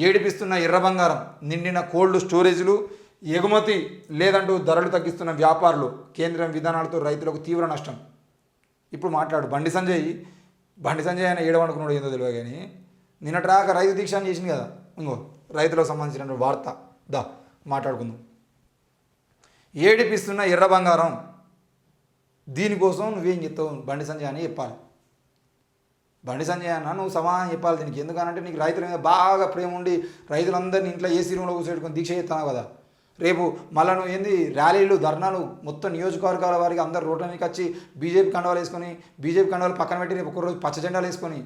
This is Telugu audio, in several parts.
ఏడిపిస్తున్న ఎర్ర బంగారం, నిండిన కోల్డ్ స్టోరేజ్లు, ఎగుమతి లేదంటూ ధరలు తగ్గిస్తున్న వ్యాపారులు, కేంద్రం విధానాలతో రైతులకు తీవ్ర నష్టం. ఇప్పుడు మాట్లాడు బండి సంజయ్ ఆయన ఏడవనుకున్నాడు ఏందో తెలియదు కానీ నిన్నట్రాక రైతు దీక్ష అని చేసింది కదా. ఇంకో రైతులకు సంబంధించిన వార్త మాట్లాడుకుందాం. ఏడిపిస్తున్న ఎర్ర బంగారం, దీనికోసం నువ్వేం చెప్తావు బండి సంజయ్ అని చెప్పాలి. బండి సంజయ్ అన్న నువ్వు సమాధానం చెప్పాలి దీనికి. ఎందుకనంటే నీకు రైతుల మీద బాగా ప్రేమ ఉండి రైతులందరినీ ఇంట్లో ఏసీ రూమ్లో కూర్చోబెట్టుకొని దీక్ష చేస్తున్నావు కదా. రేపు మళ్ళీ నువ్వు ఏంది ర్యాలీలు ధర్నాలు మొత్తం నియోజకవర్గాల వారికి అందరు రోడ్ల మీదకి వచ్చి బీజేపీ కండవాలు వేసుకొని బీజేపీ కండవాలు పక్కన పెట్టి రేపు ఒకరోజు పచ్చ జెండాలు వేసుకొని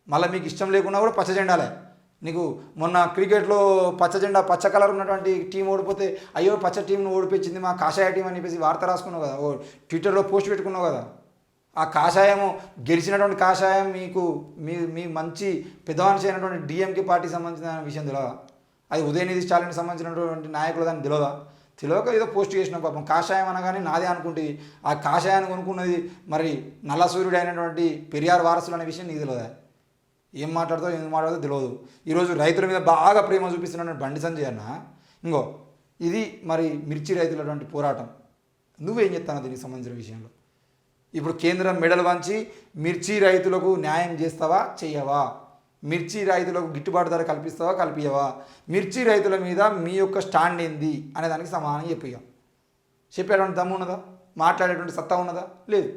మళ్ళీ మీకు ఇష్టం లేకున్నా కూడా పచ్చ జెండాలే. నీకు మొన్న క్రికెట్లో పచ్చ కలర్ ఉన్నటువంటి టీం ఓడిపోతే అయ్యో పచ్చ టీంను ఓడిపించింది మా కాషాయ టీం అని చెప్పేసి వార్త రాసుకున్నావు కదా, ఓ ట్విట్టర్లో పోస్ట్ పెట్టుకున్నావు కదా. ఆ కాషాయము గెలిచినటువంటి కాషాయం మీకు మీ మంచి పెద్దవానిషి అయినటువంటి డిఎంకే పార్టీకి సంబంధించిన విషయం తెలియదా? అది ఉదయనిధి స్టాలిన్కి సంబంధించినటువంటి నాయకులు దాన్ని తెలియక ఏదో పోస్ట్ చేసిన పాపం. కాషాయం అనగానే నాదే అనుకుంటే ఆ కాషాయాన్ని కొనుక్కున్నది మరి నల్ల సూర్యుడు అయినటువంటి పెరియార్ వారసులు అనే విషయం నీకు తెలియదా? ఏం మాట్లాడదో తెలియదు. ఈరోజు రైతుల మీద బాగా ప్రేమ చూపిస్తున్నటువంటి బండి సంజయ్ అన్న ఇంకో ఇది మరి మిర్చి రైతులటువంటి పోరాటం. నువ్వేం చెప్తాను దీనికి సంబంధించిన విషయంలో? ఇప్పుడు కేంద్రం మెడలు వంచి మిర్చి రైతులకు న్యాయం చేస్తావా చెయ్యవా? మిర్చి రైతులకు గిట్టుబాటు ధర కల్పిస్తావా కల్పియవా? మిర్చి రైతుల మీద మీ యొక్క స్టాండ్ ఏంది అనే దానికి సమాధానం చెప్పేటువంటి దమ్ము ఉన్నదా? మాట్లాడేటువంటి సత్తా ఉన్నదా? లేదు.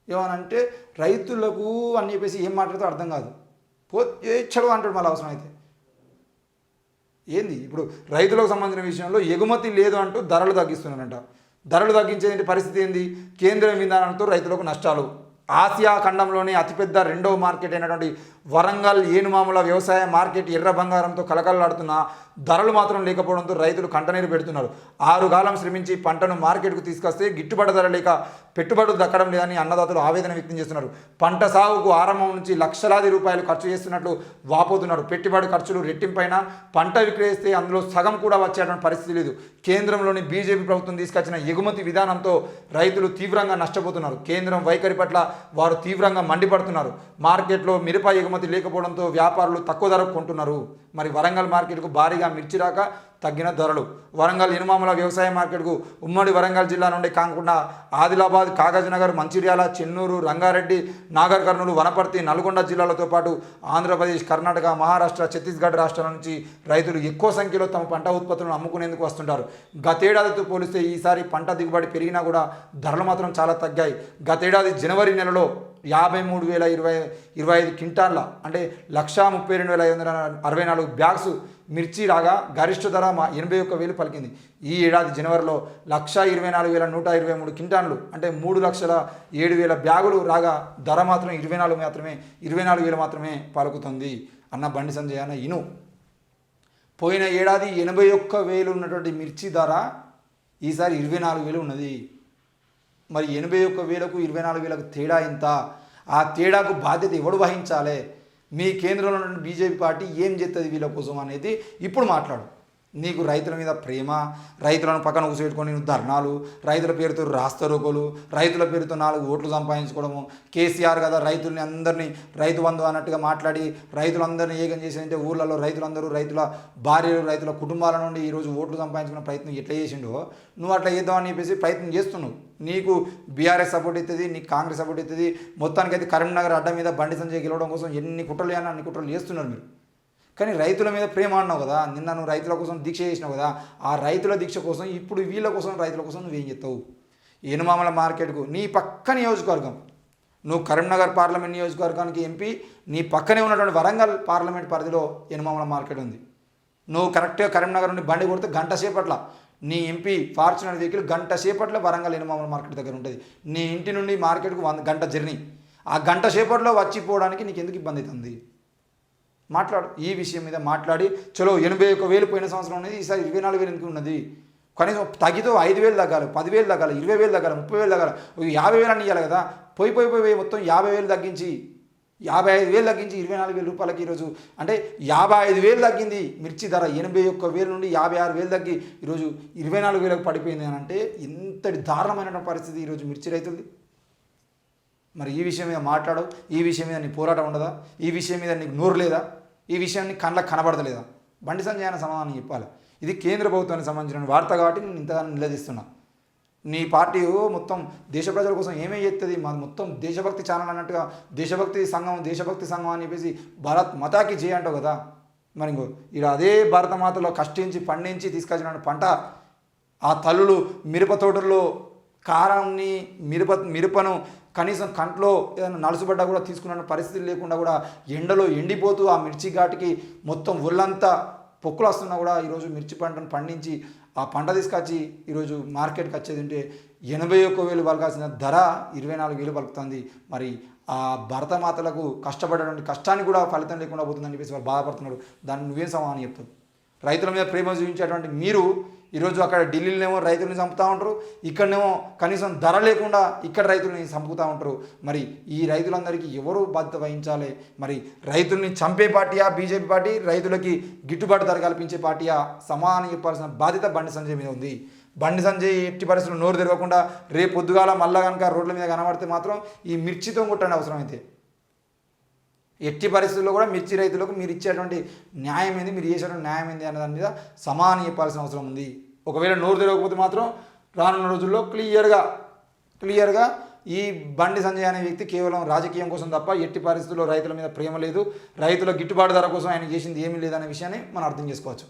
ఏమనంటే రైతులకు అని చెప్పేసి ఏం మాట్లాడుతూ అర్థం కాదు. చదువు అంటాడు మళ్ళీ అవసరం అయితే. ఏంది ఇప్పుడు రైతులకు సంబంధించిన విషయంలో ఎగుమతి లేదు అంటూ ధరలు తగ్గిస్తున్నారంట. ధరలు తగ్గించేది పరిస్థితి ఏంది? కేంద్ర విధానంతో రైతులకు నష్టాలు. ఆసియా ఖండంలోనే అతిపెద్ద రెండవ మార్కెట్ అయినటువంటి వరంగల్ ఏనుమాముల వ్యవసాయ మార్కెట్ ఎర్ర బంగారంతో కలకలలాడుతున్న ధరలు మాత్రం లేకపోవడంతో రైతులు కంటనీరు పెడుతున్నారు. 6 కాలం శ్రమించి పంటను మార్కెట్కు తీసుకొస్తే గిట్టుబాటు ధర లేక పెట్టుబడులు దక్కడం లేదని అన్నదాతలు ఆవేదన వ్యక్తం చేస్తున్నారు. పంట సాగుకు ఆరంభం నుంచి లక్షలాది రూపాయలు ఖర్చు చేస్తున్నట్లు వాపోతున్నారు. పెట్టుబడి ఖర్చులు రెట్టింపైన పంట విక్రయిస్తే అందులో సగం కూడా వచ్చేటువంటి పరిస్థితి లేదు. కేంద్రంలోని బీజేపీ ప్రభుత్వం తీసుకొచ్చిన ఎగుమతి విధానంతో రైతులు తీవ్రంగా నష్టపోతున్నారు. కేంద్రం వైఖరి పట్ల వారు తీవ్రంగా మండిపడుతున్నారు. మార్కెట్లో మిరప ఎగుమతి లేకపోవడంతో వ్యాపారులు తక్కువ ధరకు కొంటున్నారు. మరి వరంగల్ మార్కెట్కు భారీగా మిర్చి రాక తగ్గిన ధరలు. వరంగల్ ఎనుమాముల వ్యవసాయ మార్కెట్కు ఉమ్మడి వరంగల్ జిల్లా నుండి కాకుండా ఆదిలాబాద్, కాగజ్నగర్, మంచిర్యాల, చెన్నూరు, రంగారెడ్డి, నాగర్ కర్నూలు, వనపర్తి, నల్గొండ జిల్లాలతో పాటు ఆంధ్రప్రదేశ్, కర్ణాటక, మహారాష్ట్ర, ఛత్తీస్గఢ్ రాష్ట్రాల నుంచి రైతులు ఎక్కువ సంఖ్యలో తమ పంట ఉత్పత్తులను అమ్ముకునేందుకు వస్తుంటారు. గతేడాదితో పోలిస్తే ఈసారి పంట దిగుబడి పెరిగినా కూడా ధరలు మాత్రం చాలా తగ్గాయి. గతేడాది జనవరి నెలలో 53,025 క్వింటాన్ల అంటే 132,564 బ్యాగ్స్ మిర్చి రాగా గరిష్ట ధర 81,000 పలికింది. ఈ ఏడాది జనవరిలో 124,123 క్వింటాన్లు అంటే 3,07,000 బ్యాగులు రాగా ధర మాత్రం 24,000 మాత్రమే పలుకుతుంది అన్న బండి సంజయ్ అన్న ఇను. పోయిన ఏడాది 81,000 ఉన్నటువంటి మిర్చి ధర ఈసారి 24,000 ఉన్నది. మరి 81,000కు 24,000కు తేడా ఎంత? ఆ తేడాకు బాధ్యత ఎవడు వహించాలి? మీ కేంద్రంలో ఉన్న బీజేపీ పార్టీ ఏం చేస్తుంది వీళ్ళ కోసం అనేది ఇప్పుడు మాట్లాడు. నీకు రైతుల మీద ప్రేమ, రైతులను పక్కన కూర్చోబెట్టుకొని ధర్నాలు, రైతుల పేరుతో రాస్తారోకోలు, రైతుల పేరుతో 4 ఓట్లు సంపాదించుకోవడము. కేసీఆర్ కదా రైతుల్ని అందరినీ రైతు బంధు అన్నట్టుగా మాట్లాడి రైతులందరినీ ఏకం చేసిందంటే ఊళ్ళలో రైతులందరూ రైతుల భార్యలు రైతుల కుటుంబాల నుండి ఈరోజు ఓట్లు సంపాదించుకునే ప్రయత్నం ఎట్లా చేసిండో నువ్వు అట్లా చేద్దామని చెప్పేసి ప్రయత్నం చేస్తున్నావు. నీకు బీఆర్ఎస్ సపోర్ట్ అవుతుంది, నీకు కాంగ్రెస్ సపోర్ట్ అవుతుంది. మొత్తానికైతే కరీంనగర్ అడ్డ మీద బండి సంజయ్ గెలవడం కోసం ఎన్ని కుట్రలు చేయాలని అన్ని కుట్రలు చేస్తున్నారు మీరు. కానీ రైతుల మీద ప్రేమ అన్నావు కదా, నిన్న నువ్వు రైతుల కోసం దీక్ష చేసినావు కదా, ఆ రైతుల దీక్ష కోసం ఇప్పుడు వీళ్ళ కోసం రైతుల కోసం నువ్వేం చెప్తావు? ఎనుమామల మార్కెట్కు నీ పక్క నియోజకవర్గం, నువ్వు కరీంనగర్ పార్లమెంట్ నియోజకవర్గానికి ఎంపీ, నీ పక్కనే ఉన్నటువంటి వరంగల్ పార్లమెంట్ పరిధిలో ఎనుమామల మార్కెట్ ఉంది. నువ్వు కరెక్ట్గా కరీంనగర్ నుండి బండి కొడితే గంట సేపట్ల నీ ఎంపీ ఫార్చునర్ వెహికల్ గంట సేపట్లో వరంగల్ ఎనుమామల మార్కెట్ దగ్గర ఉంటుంది. నీ ఇంటి నుండి మార్కెట్కు 1 గంట జర్నీ. ఆ గంట సేపట్లో వచ్చిపోవడానికి నీకు ఎందుకు ఇబ్బంది అవుతుంది? మాట్లాడు. ఈ విషయం మీద మాట్లాడి చలో 81,000 పోయిన సంవత్సరం ఉన్నది, ఈసారి 24,000 ఎందుకు ఉన్నది? కనీసం తగ్గితో 5,000 తగ్గాలి, 10,000 తగ్గాలి, 20,000 తగ్గాలి, 30,000 తగ్గాలి, 50,000 అని ఇవ్వాలి కదా. పోయి మొత్తం 50,000 తగ్గించి 55,000 తగ్గించి 24,000 రూపాయలకి ఈరోజు అంటే 55,000 తగ్గింది మిర్చి ధర. 81,000 నుండి 56,000 తగ్గి ఈరోజు 24,000కు పడిపోయింది అని అంటే ఎంతటి దారుణమైన పరిస్థితి ఈరోజు మిర్చి రైతులది. మరి ఈ విషయం మీద మాట్లాడు. ఈ విషయం మీద నీ పోరాటం ఉండదా? ఈ విషయం మీద నీకు నోరు లేదా? ఈ విషయాన్ని కళ్ళకు కనబడతలేదా? బండి సంజయ్ అన్న సమాధానం చెప్పాలి. ఇది కేంద్ర ప్రభుత్వానికి సంబంధించిన వార్త కాబట్టి నేను ఇంతగానో నిలదీస్తున్నా. నీ పార్టీ మొత్తం దేశ ప్రజల కోసం ఏమేమి చేస్తుంది, మాది మొత్తం దేశభక్తి ఛానల్ అన్నట్టుగా దేశభక్తి సంఘం అని చెప్పేసి భారత్ మతాకి జై అంటావు కదా. మరి ఇంకో ఇలా అదే భారత మాతలో కష్టించి పండించి తీసుకొచ్చిన పంట ఆ తల్లులు మిరప తోటల్లో కారాన్ని మిరపను కనీసం కంట్లో ఏదైనా నలుసుబడ్డా కూడా తీసుకున్న పరిస్థితి లేకుండా కూడా ఎండలో ఎండిపోతూ ఆ మిర్చి ఘాటికి మొత్తం ఒళ్ళంతా పొక్కులు వస్తున్నా కూడా ఈరోజు మిర్చి పంటను పండించి ఆ పంట తీసుకొచ్చి ఈరోజు మార్కెట్కి వచ్చేది ఉంటే 81,000 పలకాల్సిన ధర 24,000 పలుకుతుంది. మరి ఆ భరతమాతలకు కష్టపడేటువంటి కష్టానికి కూడా ఫలితం లేకుండా పోతుందని చెప్పేసి వాళ్ళు బాధపడుతున్నారు. దాన్ని నువ్వేం సమాధానం చెప్తావు? రైతుల మీద ప్రేమ చూపించేటువంటి మీరు ఈరోజు అక్కడ ఢిల్లీలోనేమో రైతుల్ని చంపుతూ ఉంటారు, ఇక్కడనేమో కనీసం ధర లేకుండా ఇక్కడ రైతుల్ని చంపుతూ ఉంటారు. మరి ఈ రైతులందరికీ ఎవరు బాధ్యత వహించాలి? మరి రైతుల్ని చంపే పార్టీయా బీజేపీ పార్టీ, రైతులకి గిట్టుబాటు ధర కల్పించే పార్టీయా? సమాధానం చెప్పాల్సిన బాధ్యత బండి సంజయ్ మీద ఉంది. బండి సంజయ్ ఎట్టి పరిస్థితుల్లో నోరు తెరవకుండా రేపు పొద్దుగాల మళ్ళా కనుక రోడ్ల మీద కనబడితే మాత్రం ఈ మిర్చితో కొట్టండి అవసరమైతే. ఎట్టి పరిస్థితుల్లో కూడా మిర్చి రైతులకు మీరు ఇచ్చేటువంటి న్యాయం ఏంది, మీరు చేసేటువంటి న్యాయం ఏంది అనే దాని మీద సమాధానం చెప్పాల్సిన అవసరం ఉంది. ఒకవేళ నోరు తెరవకపోతే మాత్రం రానున్న రోజుల్లో క్లియర్గా ఈ బండి సంజయ్ అనే వ్యక్తి కేవలం రాజకీయం కోసం తప్ప ఎట్టి పరిస్థితుల్లో రైతుల మీద ప్రేమ లేదు, రైతుల గిట్టుబాటు ధర కోసం ఆయన చేసింది ఏమీ లేదనే విషయాన్ని మనం అర్థం చేసుకోవచ్చు.